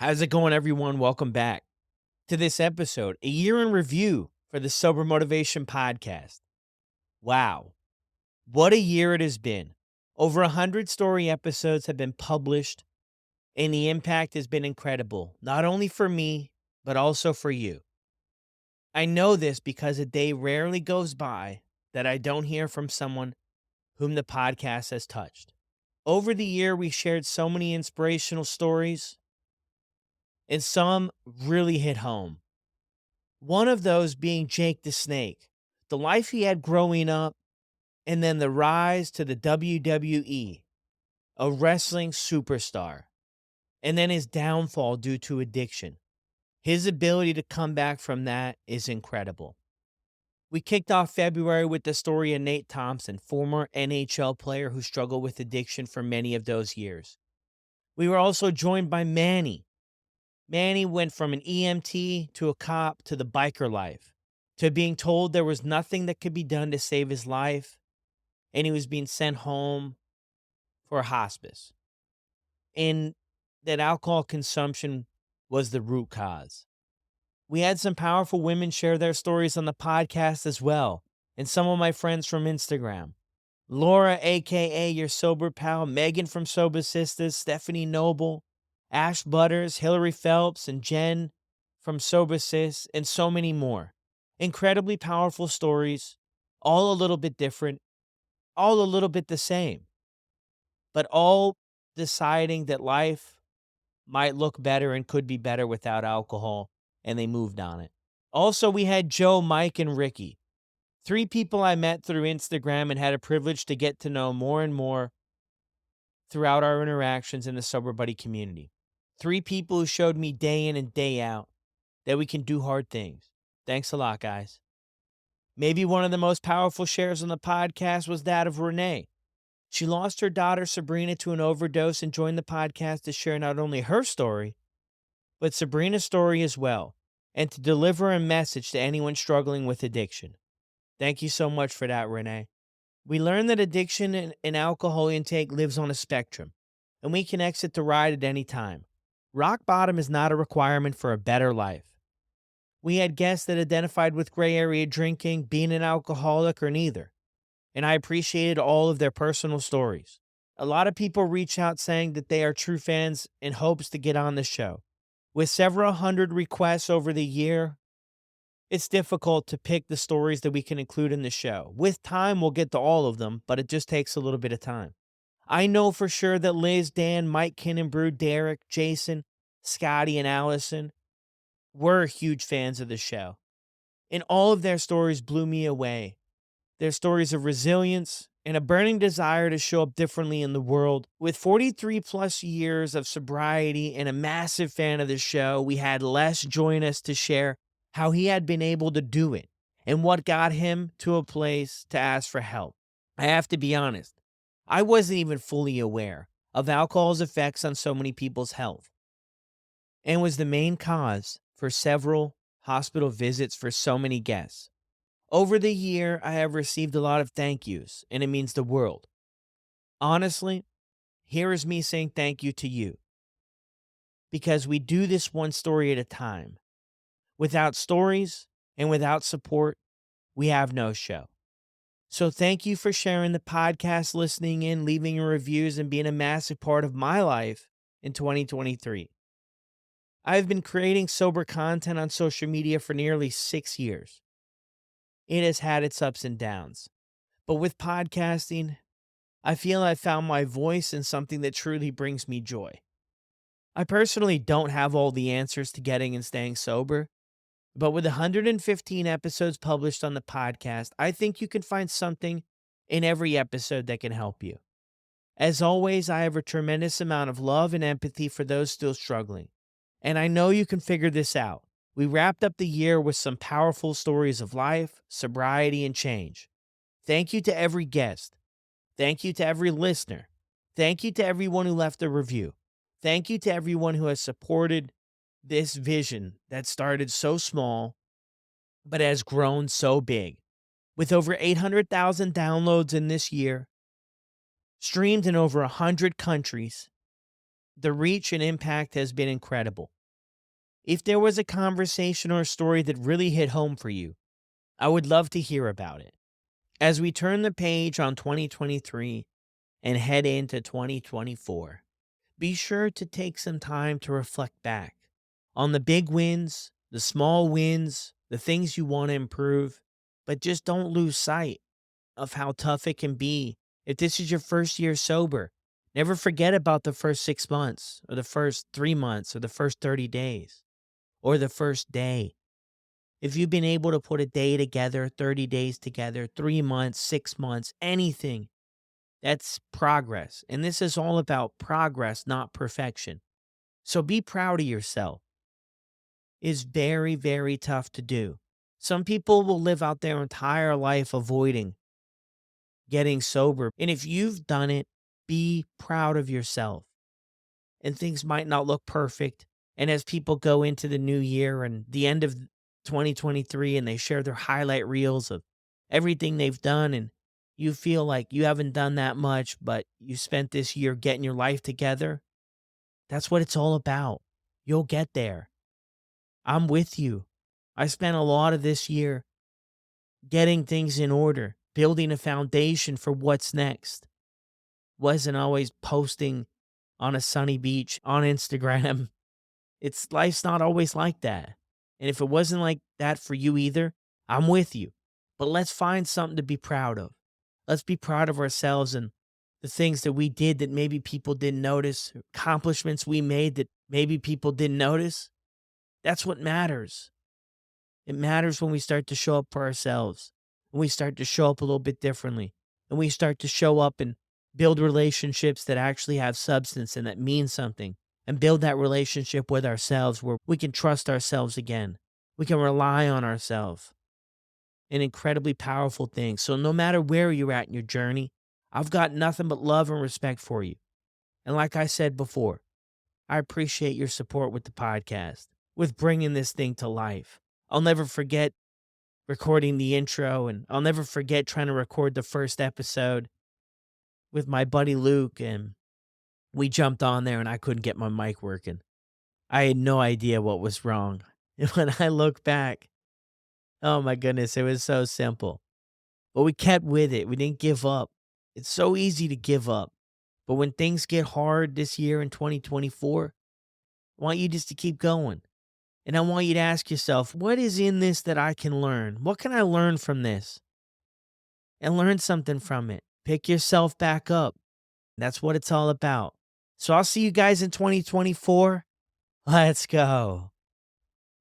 How's it going, everyone? Welcome back to this episode, a year in review for the Sober Motivation Podcast. Wow, what a year it has been. Over 100 story episodes have been published, and the impact has been incredible, not only for me, but also for you. I know this because a day rarely goes by that I don't hear from someone whom the podcast has touched. Over the year, we shared so many inspirational stories, and some really hit home. One of those being Jake the Snake, the life he had growing up, and then the rise to the WWE, a wrestling superstar, and then his downfall due to addiction. His ability to come back from that is incredible. We kicked off February with the story of Nate Thompson, former NHL player who struggled with addiction for many of those years. We were also joined by Manny. Manny went from an EMT to a cop to the biker life, to being told there was nothing that could be done to save his life, and he was being sent home for a hospice. And that alcohol consumption was the root cause. We had some powerful women share their stories on the podcast as well, and some of my friends from Instagram. Laura, aka your sober pal, Megan from Sober Sisters, Stephanie Noble, Ash Butters, Hillary Phelps, and Jen from Sober Sis, and so many more. Incredibly powerful stories, all a little bit different, all a little bit the same, but all deciding that life might look better and could be better without alcohol, and they moved on it. Also, we had Joe, Mike, and Ricky. 3 people I met through Instagram and had a privilege to get to know more and more throughout our interactions in the Sober Buddy community. 3 people who showed me day in and day out that we can do hard things. Thanks a lot, guys. Maybe one of the most powerful shares on the podcast was that of Renee. She lost her daughter Sabrina to an overdose and joined the podcast to share not only her story, but Sabrina's story as well, and to deliver a message to anyone struggling with addiction. Thank you so much for that, Renee. We learned that addiction and alcohol intake lives on a spectrum, and we can exit the ride at any time. Rock bottom is not a requirement for a better life. We had guests that identified with gray area drinking, being an alcoholic, or neither, and I appreciated all of their personal stories. A lot of people reach out saying that they are true fans in hopes to get on the show. With several hundred requests over the year, it's difficult to pick the stories that we can include in the show. With time, we'll get to all of them, but it just takes a little bit of time. I know for sure that Liz, Dan, Mike, Kinnenbrew, Derek, Jason, Scotty, and Allison were huge fans of the show. And all of their stories blew me away. Their stories of resilience and a burning desire to show up differently in the world. With 43 plus years of sobriety and a massive fan of the show, we had Les join us to share how he had been able to do it and what got him to a place to ask for help. I have to be honest, I wasn't even fully aware of alcohol's effects on so many people's health, and was the main cause for several hospital visits for so many guests. Over the year, I have received a lot of thank yous, and it means the world. Honestly, here is me saying thank you to you, because we do this one story at a time. Without stories and without support, we have no show. So thank you for sharing the podcast, listening in, leaving your reviews, and being a massive part of my life in 2023. I've been creating sober content on social media for nearly 6 years. It has had its ups and downs. But with podcasting, I feel I've found my voice and something that truly brings me joy. I personally don't have all the answers to getting and staying sober, but with 115 episodes published on the podcast, I think you can find something in every episode that can help you. As always, I have a tremendous amount of love and empathy for those still struggling, and I know you can figure this out. We wrapped up the year with some powerful stories of life, sobriety, and change. Thank you to every guest. Thank you to every listener. Thank you to everyone who left a review. Thank you to everyone who has supported this vision that started so small, but has grown so big. With over 800,000 downloads in this year, streamed in over 100 countries, The reach and impact has been incredible. If there was a conversation or a story that really hit home for you, I would love to hear about it. As we turn the page on 2023 and head into 2024, be sure to take some time to reflect back on the big wins, the small wins, the things you want to improve, but just don't lose sight of how tough it can be. If this is your first year sober, never forget about the first 6 months or the first 3 months or the first 30 days or the first day. If you've been able to put a day together, 30 days together, 3 months, 6 months, anything, that's progress. And this is all about progress, not perfection. So be proud of yourself. It's very, very tough to do. Some people will live out their entire life avoiding getting sober. And if you've done it, be proud of yourself. And things might not look perfect. And as people go into the new year and the end of 2023 and they share their highlight reels of everything they've done, and you feel like you haven't done that much, but you spent this year getting your life together, that's what it's all about. You'll get there. I'm with you. I spent a lot of this year getting things in order, building a foundation for what's next. Wasn't always posting on a sunny beach on Instagram. It's life's not always like that. And if it wasn't like that for you either, I'm with you. But let's find something to be proud of. Let's be proud of ourselves and the things that we did that maybe people didn't notice, accomplishments we made that maybe people didn't notice. That's what matters. It matters when we start to show up for ourselves, when we start to show up a little bit differently, and we start to show up and build relationships that actually have substance and that mean something, and build that relationship with ourselves where we can trust ourselves again. We can rely on ourselves. An incredibly powerful thing. So no matter where you're at in your journey, I've got nothing but love and respect for you. And like I said before, I appreciate your support with the podcast, with bringing this thing to life. I'll never forget recording the intro, and I'll never forget trying to record the first episode with my buddy Luke, and we jumped on there and I couldn't get my mic working. I had no idea what was wrong. And when I look back, oh my goodness, it was so simple. But we kept with it. We didn't give up. It's so easy to give up. But when things get hard this year in 2024, I want you just to keep going. And I want you to ask yourself, what is in this that I can learn? What can I learn from this? And learn something from it. Pick yourself back up. That's what it's all about. So I'll see you guys in 2024. Let's go.